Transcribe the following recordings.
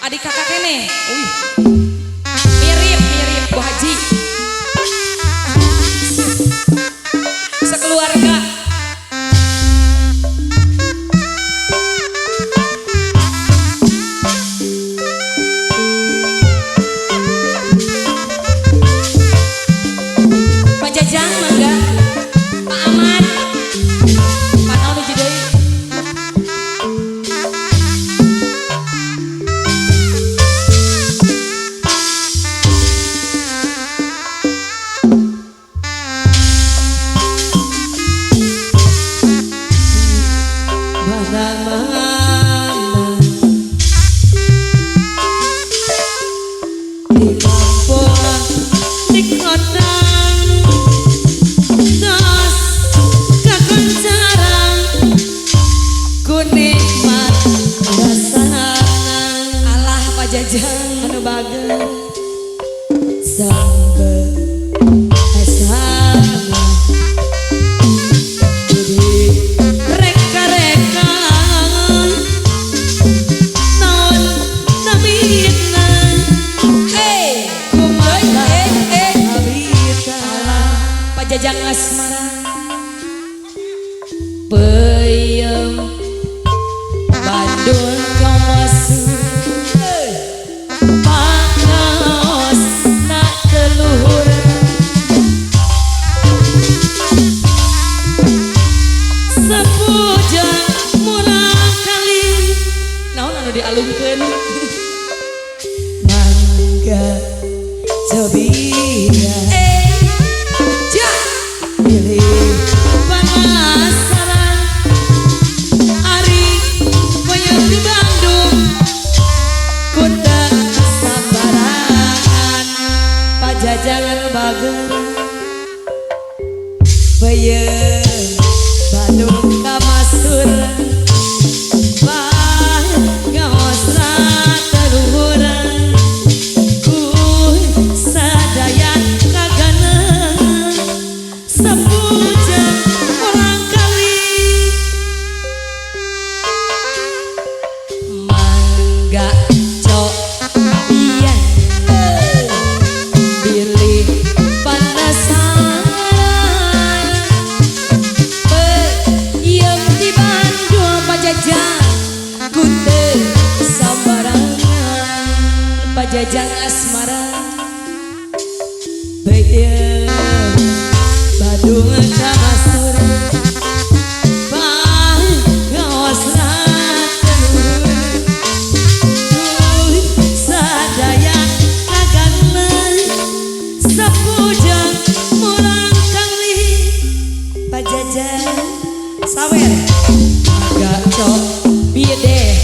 Adik kakak kene. Mirip Bu Haji. Sekeluarga. Pak Jajang mangga. Pak Ahmad. Pak Naon hiji deui. Jajang anu bageus sampe asana jadi reka-reka naon namina kumaha abita Pak Jajang asmara peuyeum Bandung kawasu dialungkeun mangga cobia ja pilih penasaran ari peuyeum di Bandung kuda sambaran Pak Jajang anu bageus peuyeum Bandung ka Masuran Jajang asmara peuyeum Bandung ka Masuran pangaos tuluy sadaya kaganeun sapujang murang kali Pak Jajang sawer agak cok bieu deh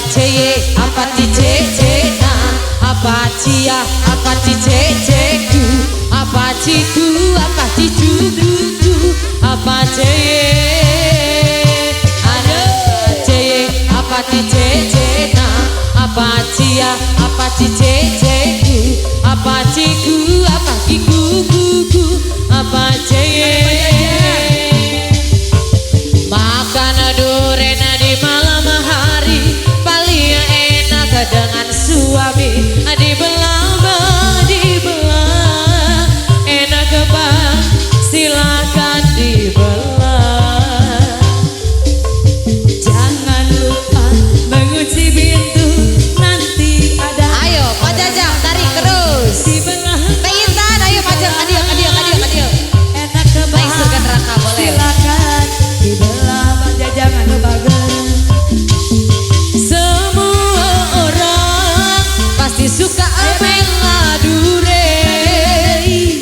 cie, apa cie na, apa cia, apa cie ku, apa ciku, apa cicu ku, apa cie, ada cie, apa cie na, apa cia, apa cie ku, apa ciku, apa kiku ku, apa cie. Makan durian di malam hari paling enak dengan suami. Dibelah enak bang, silakan dibelah. Jangan lupa mengunci pintu, nanti ada. Ayo Pak Jajang tarik terus. Dibelah Intan, ayo Pak Jajang, adio. Enak bang, surga neraka boleh. Silakan dibelah Pak Jajang anu bagus. Semua orang pasti suka bela dure,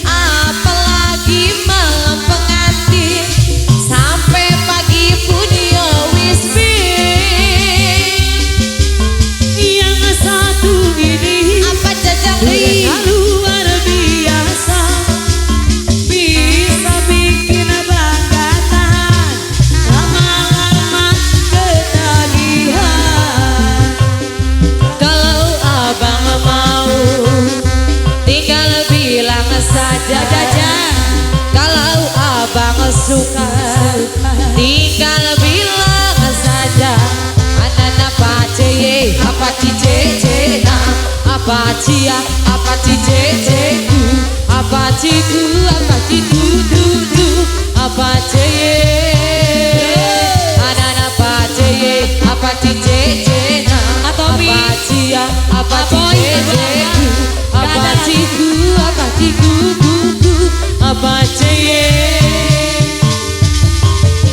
apalagi malam pengantin sampai pagi pun ya wis yang satu ini apa Jajang deui luar biasa, bisa bikin banggakan lama-lama ketagihan. Kalau abang mau tinggal bilang saja Jajang, kalau abang suka tinggal bilang saja. Anana apa cie, apa cie na, apa cia, apa cie ku, apa ciku, apa ciku du, apa cie. Anana apa cie, apa cie na, apa cia, apa cie ku, apa ciku, apa ciku ku, apa cie.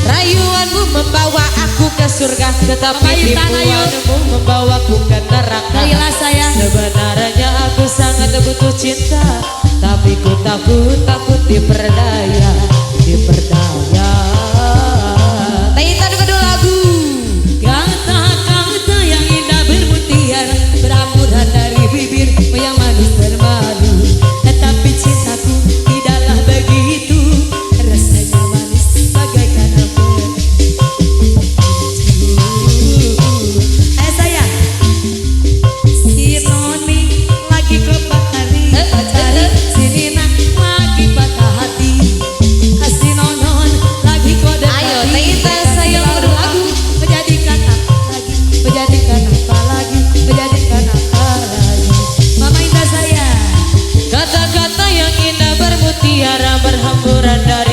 Rayuanmu membawa aku ke surga, tetapi tipuanmu membawaku ke neraka. Sebenarnya aku sangat butuh cinta, tapi ku takut diperdaya. Taitan kedua lagu. Kata-kata yang indah bermutiara beramburan dari bibir yang manis bermadu, tetapi cintaku tidaklah begitu. Rasanya manis bagaikan apa. Sayang, si Noni lagi kebakari, si Nina lagi patah hati, si Nonon lagi kode. Ayo Tita sayang kedua lagu. Menjadikan apa lagi, Mama Indah sayang. Kata-kata yang indah bermutiara berhamburan dari